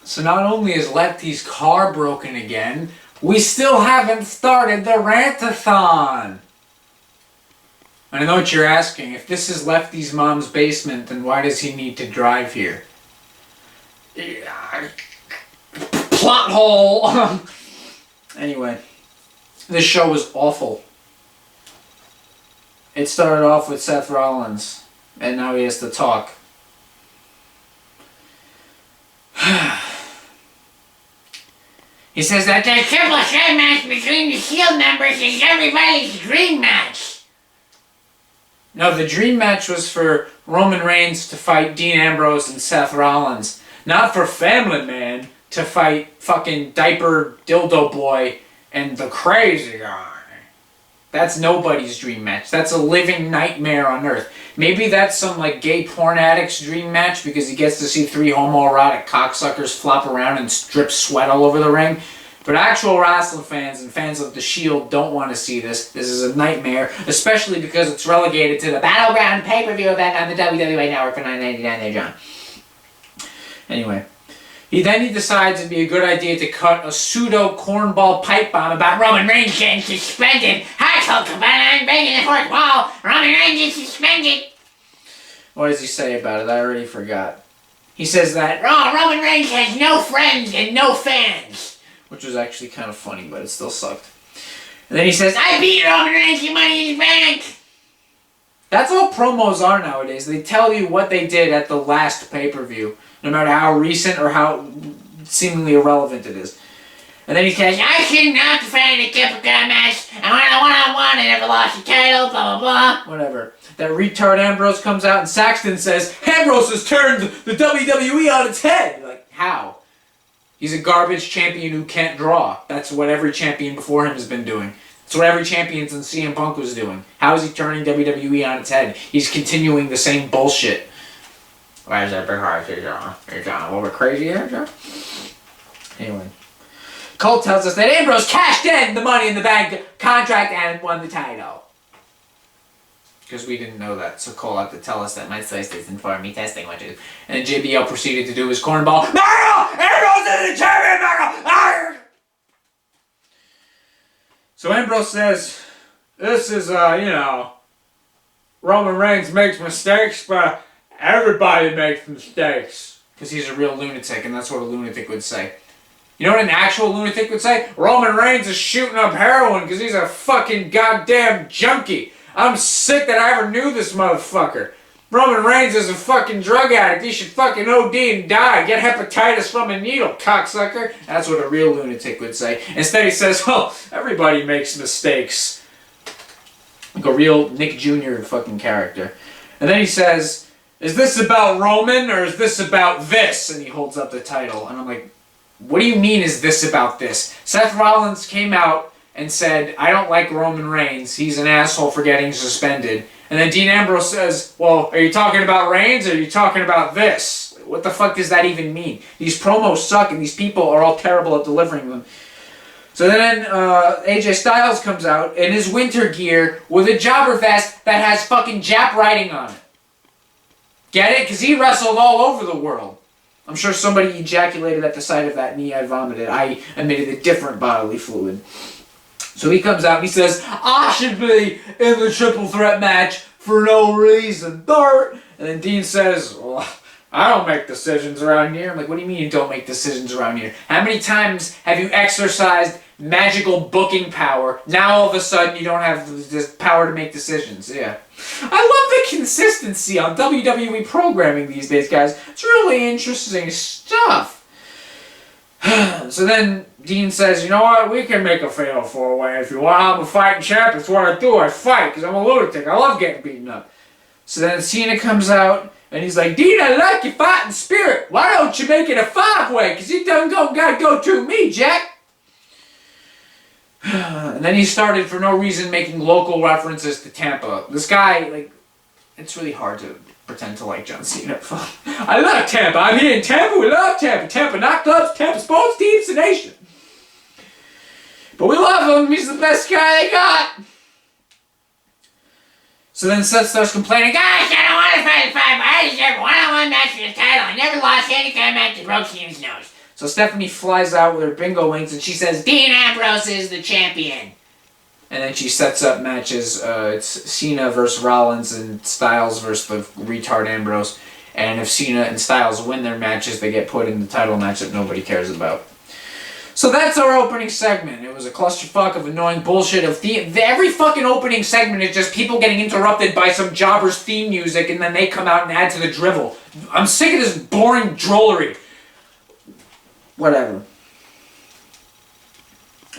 So not only is Lefty's car broken again, we still haven't started the rant-a-thon. And I know what you're asking. If this is Lefty's mom's basement, then why does he need to drive here? Plot hole! Anyway, this show was awful. It started off with Seth Rollins, and now he has to talk. He says that the triple threat match between the Shield members is everybody's dream match. No, the dream match was for Roman Reigns to fight Dean Ambrose and Seth Rollins. Not for Family Man to fight fucking Diaper Dildo Boy and the Crazy Guy. That's nobody's dream match. That's a living nightmare on earth. Maybe that's some like gay porn addict's dream match because he gets to see 3 homoerotic cocksuckers flop around and drip sweat all over the ring. But actual wrestling fans and fans of The Shield don't want to see this. This is a nightmare, especially because it's relegated to the Battleground pay-per-view event on the WWE Network for $9.99 there, John. Anyway. He decides it'd be a good idea to cut a pseudo cornball pipe bomb about Roman Reigns getting suspended. Hi, Hulk, I'm breaking the fourth wall. Roman Reigns is suspended. What does he say about it? I already forgot. He says that Roman Reigns has no friends and no fans. Which was actually kind of funny, but it still sucked. And then he says, I beat Roman Reigns in Money in the Bank. That's all promos are nowadays. They tell you what they did at the last pay-per-view. No matter how recent or how seemingly irrelevant it is. And then he says, I shouldn't have to fight a Cupcakes match. I won a one-on-one and never lost the title, blah, blah, blah. Whatever. That retard Ambrose comes out and Saxton says, Ambrose has turned the WWE on its head. You're like, how? He's a garbage champion who can't draw. That's what every champion before him has been doing. That's what every champion since CM Punk was doing. How is he turning WWE on its head? He's continuing the same bullshit. Why is that big heart here, John? You're John a little bit crazy here, John? Anyway. Cole tells us that Ambrose cashed in the Money in the Bank contract and won the title. Because we didn't know that, so Cole had to tell us that my slice isn't for me testing what you. And JBL proceeded to do his cornball. Mario! Ambrose is the champion, Mario! So Ambrose says, this is, Roman Reigns makes mistakes, but everybody makes mistakes. Because he's a real lunatic, and that's what a lunatic would say. You know what an actual lunatic would say? Roman Reigns is shooting up heroin because he's a fucking goddamn junkie. I'm sick that I ever knew this motherfucker. Roman Reigns is a fucking drug addict. He should fucking OD and die. Get hepatitis from a needle, cocksucker. That's what a real lunatic would say. Instead he says, well, everybody makes mistakes. Like a real Nick Jr. fucking character. And then he says, is this about Roman or is this about this? And he holds up the title. And I'm like, what do you mean is this about this? Seth Rollins came out and said, I don't like Roman Reigns. He's an asshole for getting suspended. And then Dean Ambrose says, well, are you talking about Reigns or are you talking about this? What the fuck does that even mean? These promos suck and these people are all terrible at delivering them. So then AJ Styles comes out in his winter gear with a jobber vest that has fucking Jap writing on it. Get it? Because he wrestled all over the world. I'm sure somebody ejaculated at the sight of that knee. I vomited. I emitted a different bodily fluid. So he comes out and he says, I should be in the triple threat match for no reason. And then Dean says, well, I don't make decisions around here. I'm like, what do you mean you don't make decisions around here? How many times have you exercised magical booking power? Now all of a sudden you don't have the power to make decisions. Yeah. I love the consistency on WWE programming these days, guys. It's really interesting stuff. So then Dean says, you know what, we can make a fatal four-way if you want. I'm a fighting champ. It's what I do. I fight because I'm a lunatic. I love getting beaten up. So then Cena comes out and he's like, Dean, I like your fighting spirit. Why don't you make it a five-way? Because you done gotta go through me, Jack. And then he started for no reason making local references to Tampa. This guy, like, it's really hard to pretend to like John Cena. I love Tampa. I'm here in Tampa. We love Tampa. Tampa nightclubs, Tampa sports teams, the nation. But we love him. He's the best guy they got. So then Seth starts complaining, guys, I don't want to fight a fight. I deserve a one-on-one match for the title. I never lost any kind of match that broke Cena's nose. So Stephanie flies out with her bingo wings and she says, Dean Ambrose is the champion. And then she sets up matches. It's Cena versus Rollins and Styles versus the retard Ambrose. And if Cena and Styles win their matches, they get put in the title match that nobody cares about. So that's our opening segment. It was a clusterfuck of annoying bullshit. Every fucking opening segment is just people getting interrupted by some jobber's theme music and then they come out and add to the drivel. I'm sick of this boring drollery. Whatever.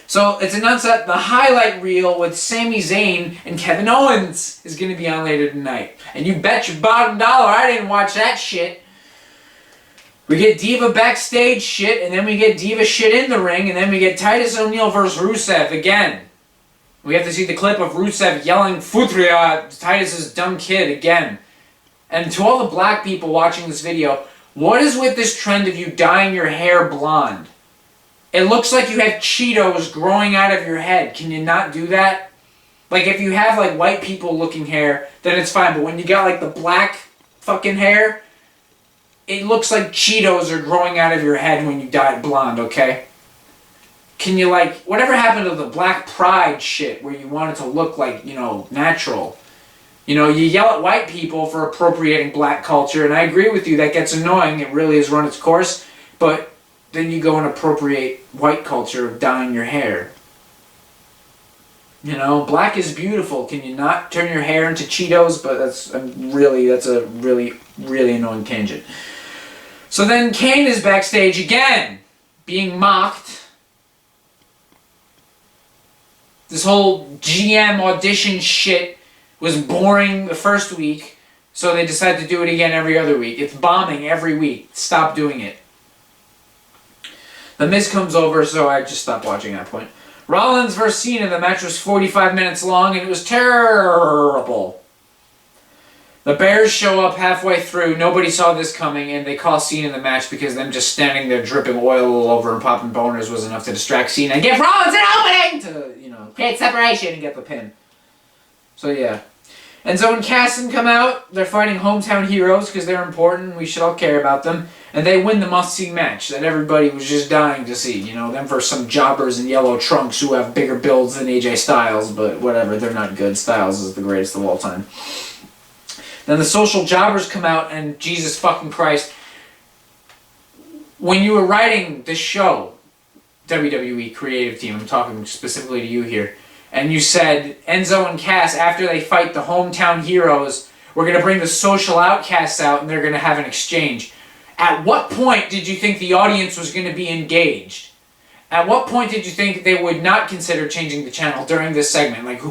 So it's announced that the highlight reel with Sami Zayn and Kevin Owens is going to be on later tonight. And you bet your bottom dollar I didn't watch that shit. We get Diva backstage shit, and then we get Diva shit in the ring, and then we get Titus O'Neil versus Rusev again. We have to see the clip of Rusev yelling Futria at Titus's dumb kid again. And to all the black people watching this video, what is with this trend of you dyeing your hair blonde? It looks like you have Cheetos growing out of your head. Can you not do that? Like, if you have, like, white people looking hair, then it's fine. But when you got, like, the black fucking hair, it looks like Cheetos are growing out of your head when you dye it blonde, okay? Can you, like, whatever happened to the Black Pride shit where you want it to look like, you know, natural? You know, you yell at white people for appropriating black culture, and I agree with you, that gets annoying. It really has run its course. But then you go and appropriate white culture of dyeing your hair. You know, black is beautiful. Can you not turn your hair into Cheetos? But that's a really annoying tangent. So then Kane is backstage again, being mocked. This whole GM audition shit was boring the first week, so they decided to do it again every other week. It's bombing every week. Stop doing it. The Miz comes over, so I just stopped watching at that point. Rollins versus Cena, the match was 45 minutes long, and it was terrible. The Bears show up halfway through. Nobody saw this coming, and they call Cena in the match because them just standing there dripping oil all over and popping boners was enough to distract Cena and give Rollins an opening to, you know, create separation and get the pin. So, yeah. Enzo and Cassidy come out. They're fighting hometown heroes because they're important. We should all care about them. And they win the must-see match that everybody was just dying to see. You know, them versus some jobbers in yellow trunks who have bigger builds than AJ Styles, but whatever, they're not good. Styles is the greatest of all time. Then the social jobbers come out, and Jesus fucking Christ, when you were writing this show, WWE creative team, I'm talking specifically to you here, and you said Enzo and Cass, after they fight the hometown heroes, we're going to bring the social outcasts out and they're going to have an exchange. At what point did you think the audience was going to be engaged? At what point did you think they would not consider changing the channel during this segment? Like,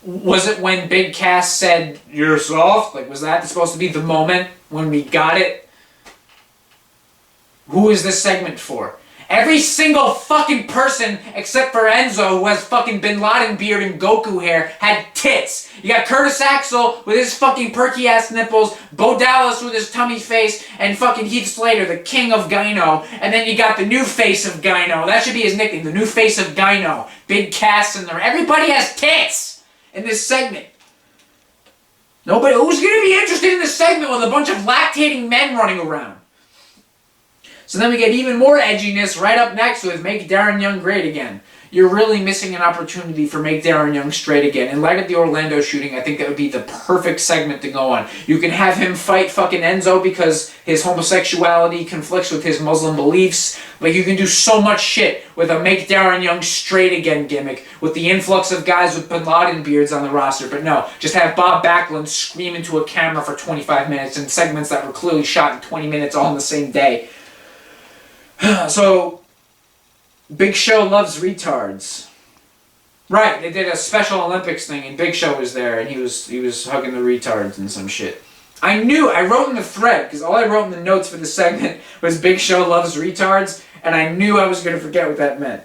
was it when Big Cass said, "You're soft"? Like, was that supposed to be the moment when we got it? Who is this segment for? Every single fucking person except for Enzo, who has fucking Bin Laden beard and Goku hair, had tits. You got Curtis Axel with his fucking perky ass nipples, Bo Dallas with his tummy face, and fucking Heath Slater, the king of Gyno. And then you got the new face of Gyno. That should be his nickname, the new face of Gyno. Big Cass in there. Everybody has tits in this segment. Nobody, who's gonna be interested in this segment with a bunch of lactating men running around? So then we get even more edginess right up next with Make Darren Young Great Again. You're really missing an opportunity for Make Darren Young Straight Again. In light of the Orlando shooting, I think that would be the perfect segment to go on. You can have him fight fucking Enzo because his homosexuality conflicts with his Muslim beliefs. Like, you can do so much shit with a Make Darren Young Straight Again gimmick with the influx of guys with Bin Laden beards on the roster. But no, just have Bob Backlund scream into a camera for 25 minutes in segments that were clearly shot in 20 minutes all in the same day. So, Big Show loves retards. Right, they did a Special Olympics thing and Big Show was there and he was hugging the retards and some shit. I wrote in the thread, because all I wrote in the notes for the segment was Big Show loves retards, and I knew I was going to forget what that meant.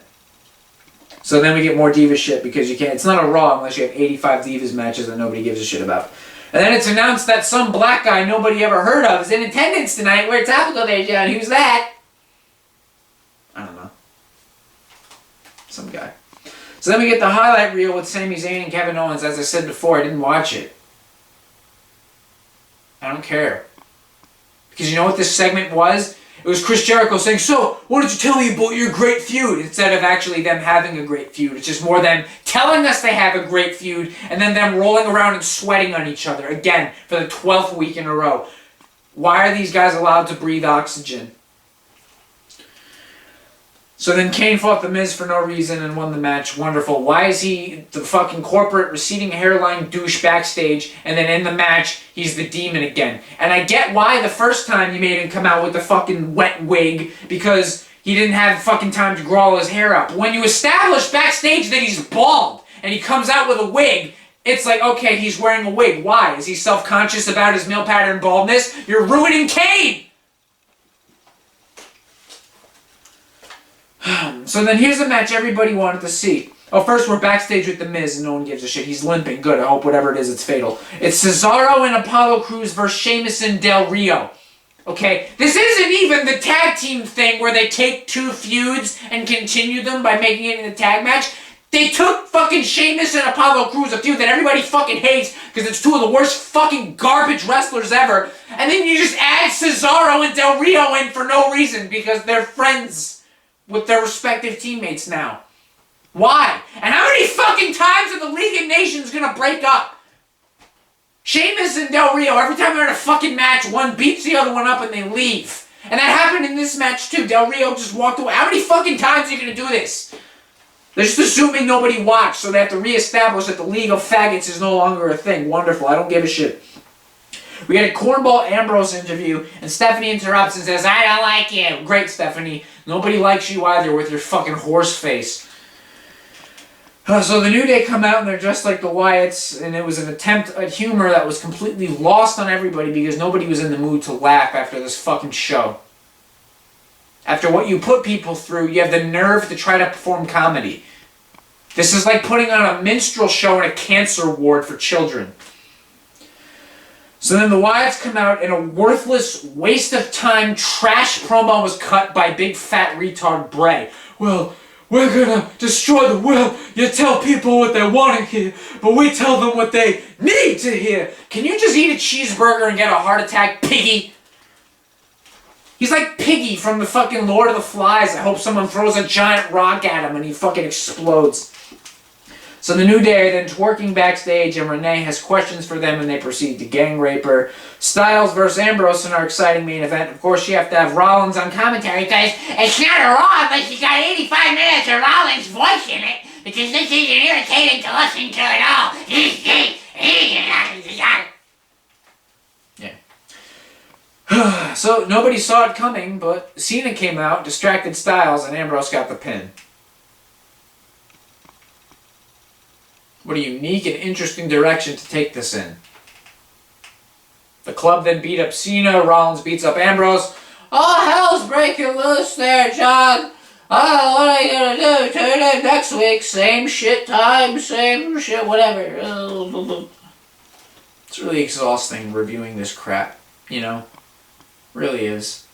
So then we get more Divas shit because you can't, it's not a Raw unless you have 85 Divas matches that nobody gives a shit about. And then it's announced that some black guy nobody ever heard of is in attendance tonight. We're topical there, John. Who's that? I don't know. Some guy. So then we get the highlight reel with Sami Zayn and Kevin Owens. As I said before, I didn't watch it. I don't care. Because you know what this segment was? It was Chris Jericho saying, so, why don't you tell me about your great feud? Instead of actually them having a great feud. It's just more them telling us they have a great feud, and then them rolling around and sweating on each other, again, for the 12th week in a row. Why are these guys allowed to breathe oxygen? So then Kane fought The Miz for no reason and won the match. Wonderful. Why is he the fucking corporate receding hairline douche backstage, and then in the match, he's the demon again? And I get why the first time you made him come out with the fucking wet wig, because he didn't have fucking time to grow all his hair out. But when you establish backstage that he's bald, and he comes out with a wig, it's like, okay, he's wearing a wig. Why? Is he self-conscious about his male pattern baldness? You're ruining Kane! So then here's a match everybody wanted to see. Oh, first we're backstage with The Miz and no one gives a shit. He's limping. Good. I hope whatever it is, it's fatal. It's Cesaro and Apollo Crews versus Sheamus and Del Rio. Okay? This isn't even the tag team thing where they take two feuds and continue them by making it in a tag match. They took fucking Sheamus and Apollo Crews, a feud that everybody fucking hates because it's two of the worst fucking garbage wrestlers ever, and then you just add Cesaro and Del Rio in for no reason because they're friends with their respective teammates now. Why? And how many fucking times are the League of Nations gonna break up? Sheamus and Del Rio, every time they're in a fucking match, one beats the other one up and they leave. And that happened in this match too. Del Rio just walked away. How many fucking times are you gonna do this? They're just assuming nobody watched, so they have to reestablish that the League of Faggots is no longer a thing. Wonderful. I don't give a shit. We had a Cornball Ambrose interview, and Stephanie interrupts and says, I don't like you. Great, Stephanie. Nobody likes you either with your fucking horse face. So the New Day come out, and they're dressed like the Wyatts, and it was an attempt at humor that was completely lost on everybody because nobody was in the mood to laugh after this fucking show. After what you put people through, you have the nerve to try to perform comedy. This is like putting on a minstrel show in a cancer ward for children. So then the Wyatts come out, and a worthless, waste of time, trash promo was cut by big fat retard Bray. Well, we're gonna destroy the will. You tell people what they want to hear, but we tell them what they need to hear. Can you just eat a cheeseburger and get a heart attack, piggy? He's like Piggy from the fucking Lord of the Flies. I hope someone throws a giant rock at him and he fucking explodes. So the New Day are then twerking backstage, and Renee has questions for them, and they proceed to gang rape her. Styles versus Ambrose in our exciting main event. Of course, you have to have Rollins on commentary because it's not a Raw unless you got 85 minutes of Rollins' voice in it, because this isn't irritating to listen to at all. Yeah. So nobody saw it coming, but Cena came out, distracted Styles, and Ambrose got the pin. What a unique and interesting direction to take this in. The club then beat up Cena. Rollins beats up Ambrose. Oh, hell's breaking loose there, John. Oh, what are you going to do? Tune in next week. Same shit time, same shit, whatever. It's really exhausting reviewing this crap, you know? Really is.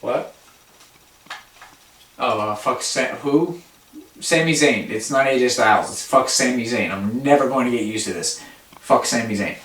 What? Oh, fuck who? Sami Zayn. It's not AJ Styles. It's fuck Sami Zayn. I'm never going to get used to this. Fuck Sami Zayn.